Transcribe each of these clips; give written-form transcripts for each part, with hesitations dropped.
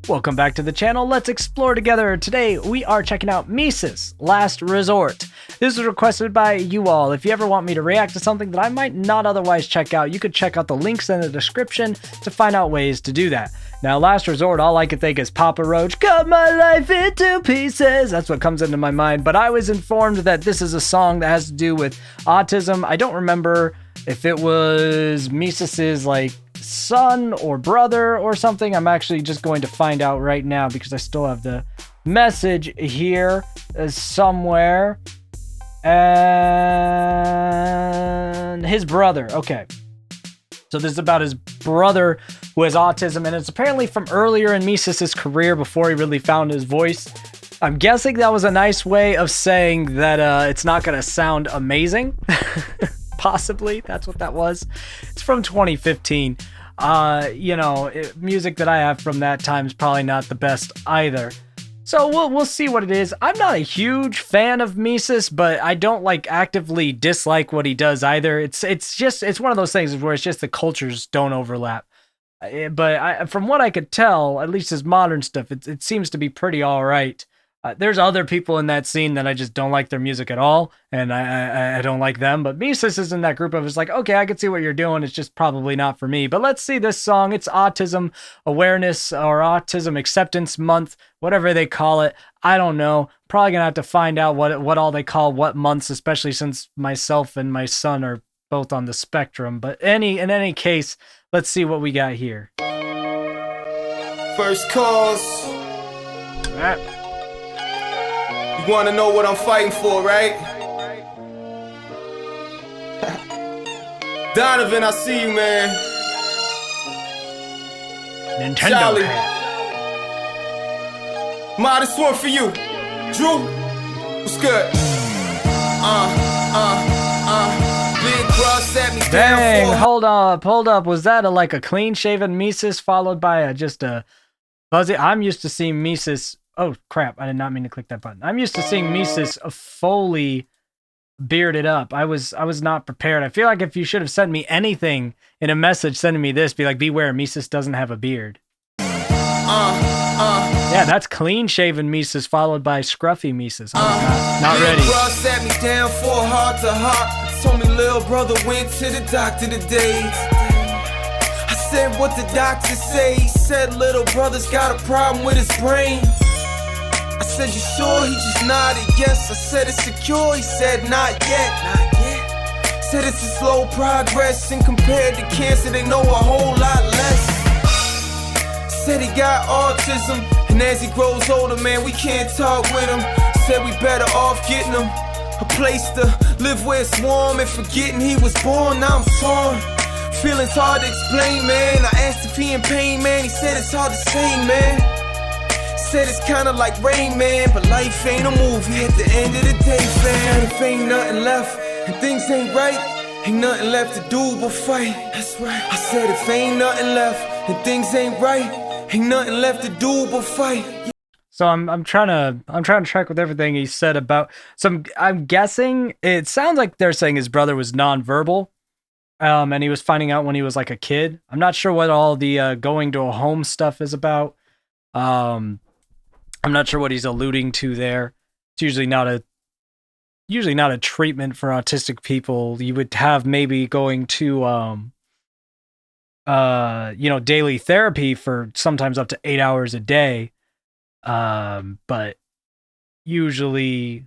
Welcome back to the channel. Let's explore together. Today we are checking out Mesus, Last Resort. This was requested by you all. If you ever want me to react to something that I might not otherwise check out, you could check out the links in the description to find out ways to do that. Now, Last Resort, all I can think is Papa Roach, cut my life into pieces. That's what comes into my mind, but I was informed that this is a song that has to do with autism. I don't remember if it was Mesus's, son or brother or something. I'm actually just going to find out right now because I still have the message here somewhere. And his brother. Okay. So this is about his brother who has autism, and it's apparently from earlier in Mesus's career before he really found his voice. I'm guessing that was a nice way of saying that it's not going to sound amazing. Possibly. That's what that was. It's from 2015. Music that I have from that time is probably not the best either. So we'll see what it is. I'm not a huge fan of Mesus, but I don't actively dislike what he does either. It's one of those things where it's just the cultures don't overlap. But from what I could tell, at least his modern stuff, it seems to be pretty all right. There's other people in that scene that I just don't like their music at all, and I don't like them. But Mesus is in that group of, it's like, okay, I can see what you're doing. It's just probably not for me. But let's see this song. It's Autism Awareness or Autism Acceptance Month, whatever they call it. I don't know. Probably gonna have to find out what all they call what months, especially since myself and my son are both on the spectrum. But in any case, let's see what we got here. First cause. All right. You wanna know what I'm fighting for, right? Donovan, I see you, man. Nintendo. Charlie. Ma, this one for you. Drew, what's good? Big cross at me. Dang, hold up. Was that a clean-shaven Mesus followed by just a fuzzy? I'm used to seeing Mesus. Oh, crap. I did not mean to click that button. I'm used to seeing Mesus fully bearded up. I was not prepared. I feel like if you should have sent me anything in a message sending me this, be like, beware, Mesus doesn't have a beard. Yeah, that's clean-shaven Mesus followed by scruffy Mesus. Not ready. Sat me down for a heart-to-heart. Told me little brother went to the doctor today. I said, what the doctor say? He said little brother's got a problem with his brain. I said, you sure? He just nodded yes. I said, it's secure. He said, not yet. Said it's a slow progress, and compared to cancer they know a whole lot less. Said he got autism, and as he grows older, man, we can't talk with him. Said we better off getting him a place to live where it's warm, and forgetting he was born. Now I'm torn, feelings hard to explain, man. I asked if he in pain, man. He said it's hard to say, man. Said it's kinda like Rain Man, but life ain't a movie at the end of the day, fam. If ain't nothing left and things ain't right, ain't nothing left to do but fight. That's right. I said if ain't nothing left and things ain't right, ain't nothing left to do but fight. So I'm trying to track with everything he said about I'm guessing it sounds like they're saying his brother was nonverbal. And he was finding out when he was like a kid. I'm not sure what all the going to a home stuff is about. I'm not sure what he's alluding to there. It's usually not a treatment for autistic people. You would have maybe going to daily therapy for sometimes up to 8 hours a day. But usually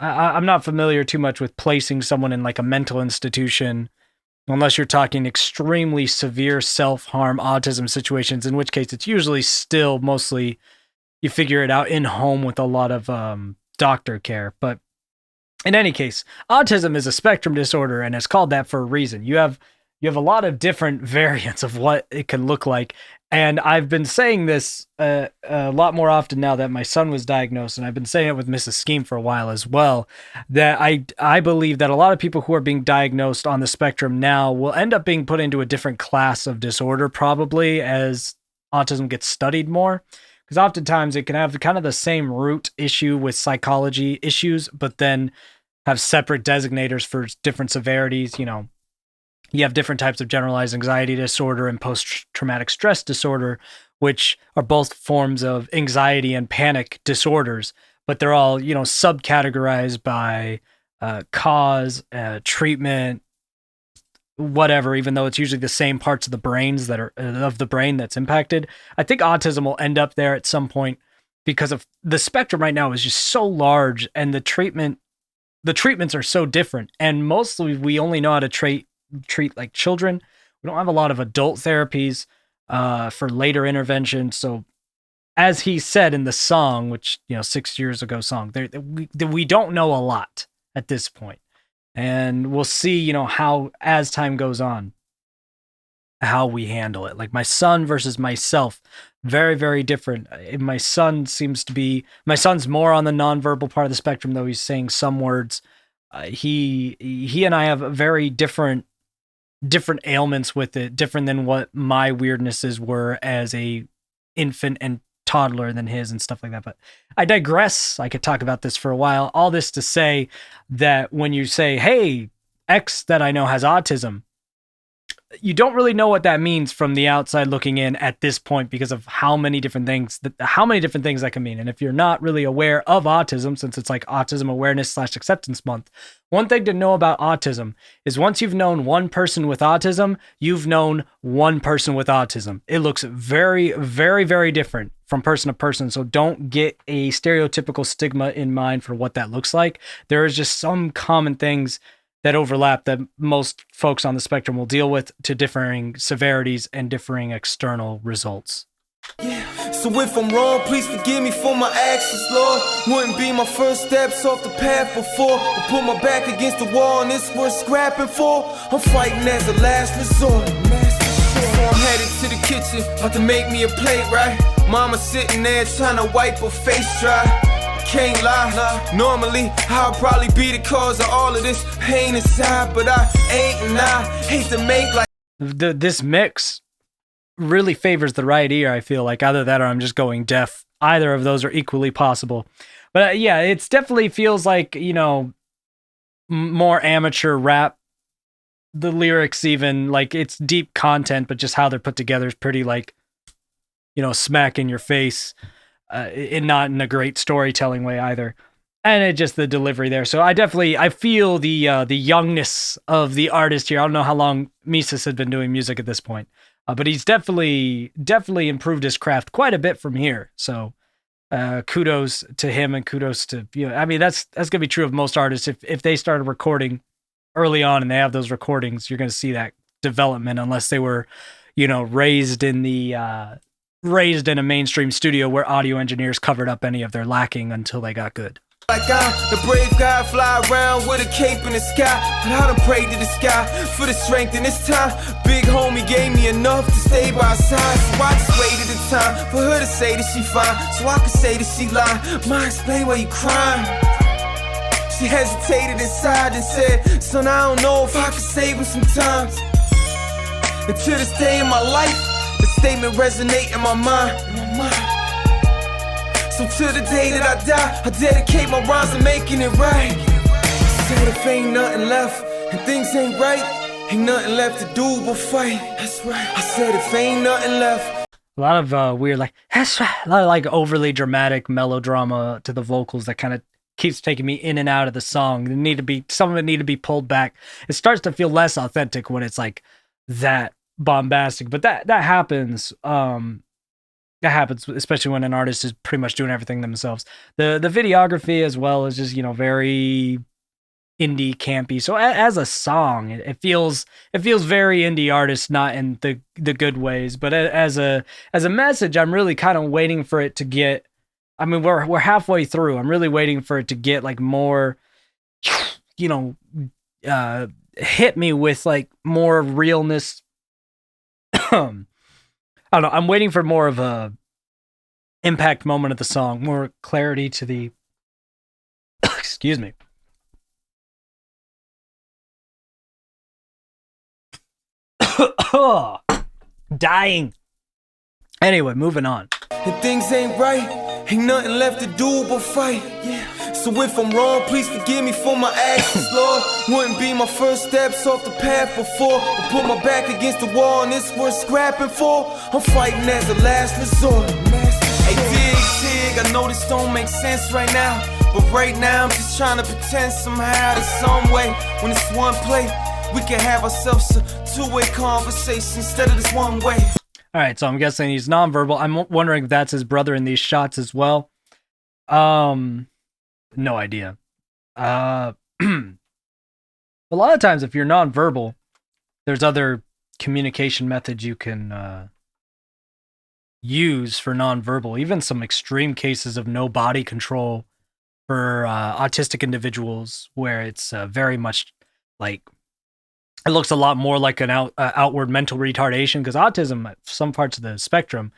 I'm not familiar too much with placing someone in a mental institution, unless you're talking extremely severe self-harm autism situations, in which case it's usually still mostly you figure it out in home with a lot of doctor care. But in any case, autism is a spectrum disorder, and it's called that for a reason. You have a lot of different variants of what it can look like. And I've been saying this a lot more often now that my son was diagnosed, and I've been saying it with Mrs. Scheme for a while as well, that I believe that a lot of people who are being diagnosed on the spectrum now will end up being put into a different class of disorder probably as autism gets studied more. Because oftentimes it can have kind of the same root issue with psychology issues, but then have separate designators for different severities. You have different types of generalized anxiety disorder and post-traumatic stress disorder, which are both forms of anxiety and panic disorders, but they're all, subcategorized by cause, treatment, whatever, even though it's usually the same parts of the brains that are of the brain that's impacted. I think autism will end up there at some point because of the spectrum right now is just so large, and the treatments are so different. And mostly we only know how to treat like children. We don't have a lot of adult therapies for later intervention. So as he said in the song, which, 6 years ago song, we don't know a lot at this point. And we'll see, how, as time goes on, how we handle it. Like my son versus myself, very, very different. My son's more on the nonverbal part of the spectrum, though he's saying some words. He and I have very different ailments with it, different than what my weirdnesses were as a infant and toddler than his and stuff like that. But I digress. I could talk about this for a while. All this to say that when you say, hey, X that I know has autism, you don't really know what that means from the outside looking in at this point because of how many different things that can mean. And if you're not really aware of autism, since it's like Autism Awareness / Acceptance Month, one thing to know about autism is once you've known one person with autism, you've known one person with autism. It looks very, very, very different from person to person. So don't get a stereotypical stigma in mind for what that looks like. There is just some common things that overlap that most folks on the spectrum will deal with, to differing severities and differing external results. Yeah. So if I'm wrong, please forgive me for my actions, Lord. Wouldn't be my first steps off the path before. I put my back against the wall and it's worth scrapping for. I'm fighting as a last resort. So I'm headed to the kitchen, about to make me a plate, right? Mama sitting there trying to wipe her face dry. Can't lie, normally I'll probably be the cause of all of this pain inside, but I ain't, and I hate to make like this mix really favors the right ear. I feel like either that or I'm just going deaf. Either of those are equally possible. But yeah, it's definitely feels like, more amateur rap. The lyrics even, like, it's deep content, but just how they're put together is pretty, like, smack in your face. And not in a great storytelling way either. And it just the delivery there. So I feel the youngness of the artist here. I don't know how long Mesus had been doing music at this point, but he's definitely improved his craft quite a bit from here. So kudos to him, and kudos to, I mean, that's gonna be true of most artists. If they started recording early on and they have those recordings, you're gonna see that development, unless they were, raised in a mainstream studio where audio engineers covered up any of their lacking until they got good. Like I'm the brave guy, fly around with a cape in the sky. But I done prayed to the sky for the strength in this time. Big homie gave me enough to stay by her side. So I just waited the time for her to say that she fine, so I could say that she lying. Ma, explain why you crying. She hesitated inside and said, son, I don't know if I could save him sometimes. And to this day in my life, the statement resonate in my mind. So to the day that I die, I dedicate my rhymes to making it right. Said if ain't nothing left and things ain't right, ain't nothing left to do but fight. That's right. I said if ain't nothing left. A lot of weird, like, that's right. A lot of like overly dramatic melodrama to the vocals that kind of keeps taking me in and out of the song. Some of it need to be pulled back. It starts to feel less authentic when it's like that bombastic, but that happens. That happens, especially when an artist is pretty much doing everything themselves. The videography as well is just, very indie campy. So as a song, it feels very indie artist, not in the good ways, but as a message, I'm really kind of waiting for it to get. I mean, we're halfway through. I'm really waiting for it to get like more, hit me with like more realness. I don't know. I'm waiting for more of a impact moment of the song, more clarity to the. Excuse me. Dying. Anyway, moving on. And things ain't right, ain't nothing left to do but fight. Yeah. So if I'm wrong, please forgive me for my actions, Lord. Wouldn't be my first steps off the path before. I put my back against the wall and it's worth scrapping for. I'm fighting as a last resort. Hey, dig, I know this don't make sense right now, but right now I'm just trying to pretend somehow that some way, when it's one play, we can have ourselves a two-way conversation instead of this one way. All right, so I'm guessing he's nonverbal. I'm wondering if that's his brother in these shots as well. No idea. A lot of times if you're nonverbal, there's other communication methods you can use for nonverbal. Even some extreme cases of no body control for autistic individuals, where it's very much like, it looks a lot more like an outward mental retardation, because autism, some parts of the spectrum,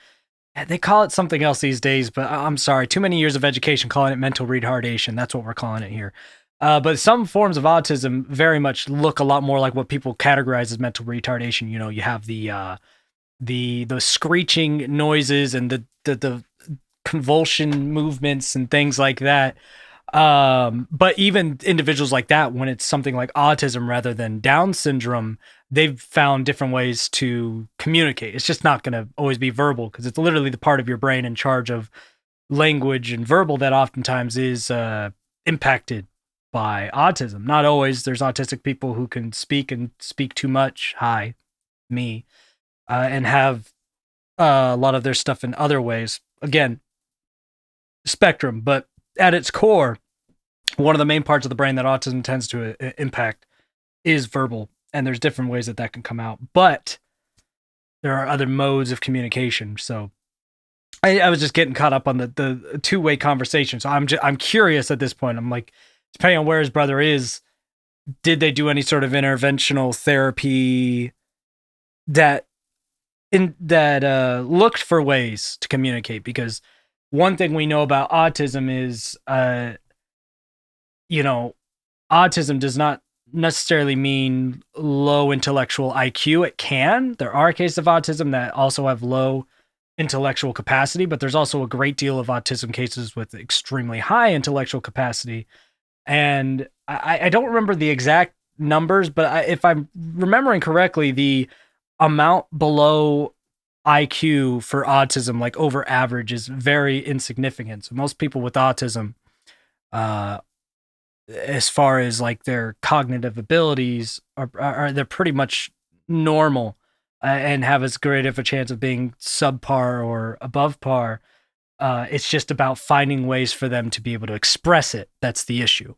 they call it something else these days, but I'm sorry, too many years of education calling it mental retardation. That's what we're calling it here. But some forms of autism very much look a lot more like what people categorize as mental retardation. You know, you have the screeching noises and the convulsion movements and things like that. But even individuals like that, when it's something like autism rather than Down syndrome, they've found different ways to communicate. It's just not going to always be verbal, because it's literally the part of your brain in charge of language and verbal that oftentimes is impacted by autism. Not always. There's autistic people who can speak and speak too much. Hi, me, and have a lot of their stuff in other ways. Again, spectrum, but at its core, one of the main parts of the brain that autism tends to impact is verbal, and there's different ways that that can come out, but there are other modes of communication. So I was just getting caught up on the two-way conversation. So I'm curious at this point. I'm like, depending on where his brother is, did they do any sort of interventional therapy that looked for ways to communicate? Because one thing we know about autism is, autism does not necessarily mean low intellectual IQ. It can. There are cases of autism that also have low intellectual capacity, but there's also a great deal of autism cases with extremely high intellectual capacity. And I don't remember the exact numbers, but if I'm remembering correctly, the amount below IQ for autism, like over average, is very insignificant. So most people with autism, as far as like their cognitive abilities, are they're pretty much normal, and have as great of a chance of being subpar or above par. It's just about finding ways for them to be able to express it. That's the issue.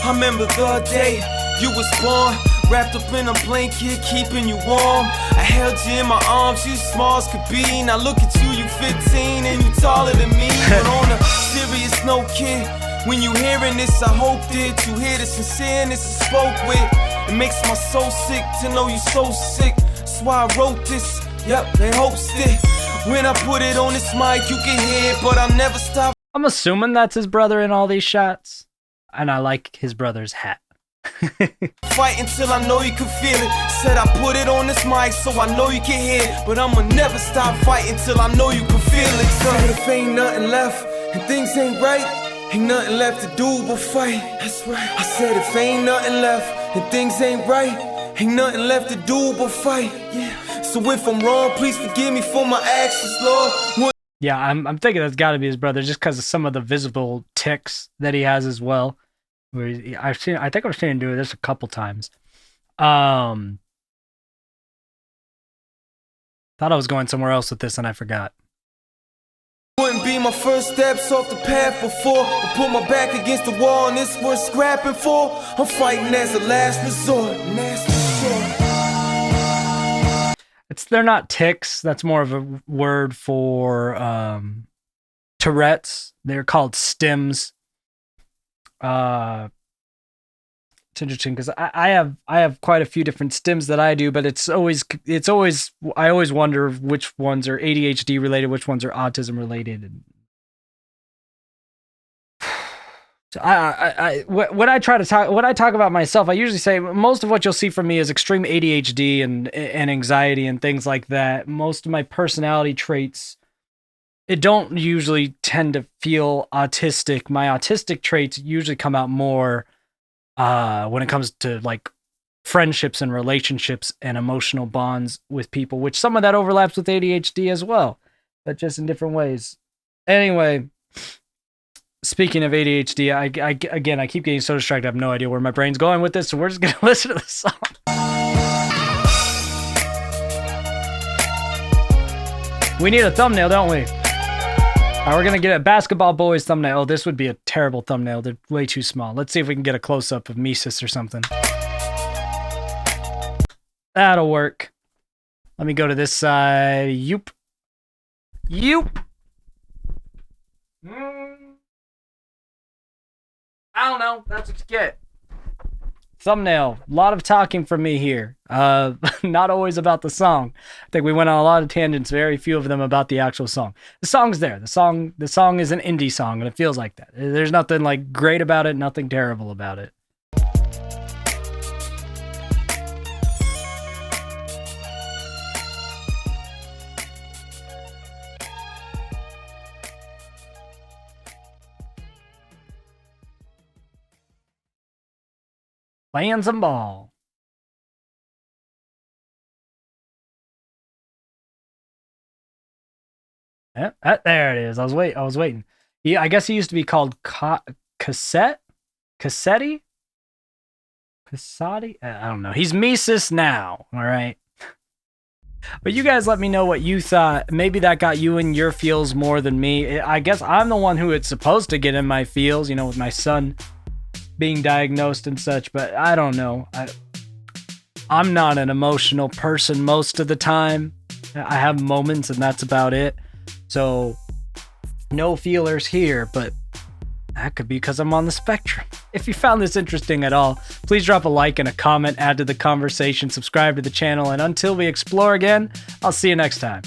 I remember the day you was born, wrapped up in a blanket, keeping you warm. I held you in my arms, you small as could be. Now look at you, you 15 and you taller than me. But on a serious note, kid, when you hearing this, I hope that you hear the sincereness I spoke with. It makes my soul sick to know you so sick. That's why I wrote this, yep, they host it. When I put it on this mic, you can hear it, but I'll never stop. I'm assuming that's his brother in all these shots, and I like his brother's hat. Fight until I know you can feel it. Said I put it on this mic so I know you can hear it, but I'ma never stop fighting till I know you can feel it. Said if ain't nothing left and things ain't right, ain't nothing left to do but fight. That's right. I said if ain't nothing left and things ain't right, ain't nothing left to do but fight. Yeah. So if I'm wrong, please forgive me for my actions, Lord. Yeah, I'm thinking that's got to be his brother, just because of some of the visible tics that he has as well. Where I think I've seen him do this a couple times. Thought I was going somewhere else with this and I forgot. Wouldn't be my first steps off the path before. I put my back against the wall and it's worth scrapping for. I'm fighting as a last resort. They're not tics. That's more of a word for Tourette's. They're called stims. It's interesting because I have quite a few different stims that I do, but I always wonder which ones are ADHD related, which ones are autism related. And so when I talk about myself, I usually say most of what you'll see from me is extreme ADHD and anxiety and things like that. Most of my personality traits it don't usually tend to feel autistic. My autistic traits usually come out more when it comes to like friendships and relationships and emotional bonds with people, which some of that overlaps with ADHD as well, but just in different ways. Anyway, speaking of ADHD, I keep getting so distracted. I have no idea where my brain's going with this, so we're just gonna listen to the song. We need a thumbnail, don't we? All right, we're gonna get a Basketball Boys thumbnail. Oh, this would be a terrible thumbnail. They're way too small. Let's see if we can get a close-up of Mesus or something. That'll work. Let me go to this side. Yoop. I don't know. That's what you get. Thumbnail. A lot of talking from me here. Not always about the song. I think we went on a lot of tangents, very few of them about the actual song. The song's there. The song is an indie song, and it feels like that. There's nothing like great about it, nothing terrible about it. Playing some ball. Yeah, there it is. I was waiting. I guess he used to be called Cassetti? I don't know. He's Mesus now. All right. But you guys let me know what you thought. Maybe that got you in your feels more than me. I guess I'm the one who it's supposed to get in my feels, you know, with my son being diagnosed and such, but I don't know. I'm not an emotional person most of the time. I have moments and that's about it. So no feelers here, but that could be because I'm on the spectrum. If you found this interesting at all, please drop a like and a comment, add to the conversation, subscribe to the channel, and until we explore again, I'll see you next time.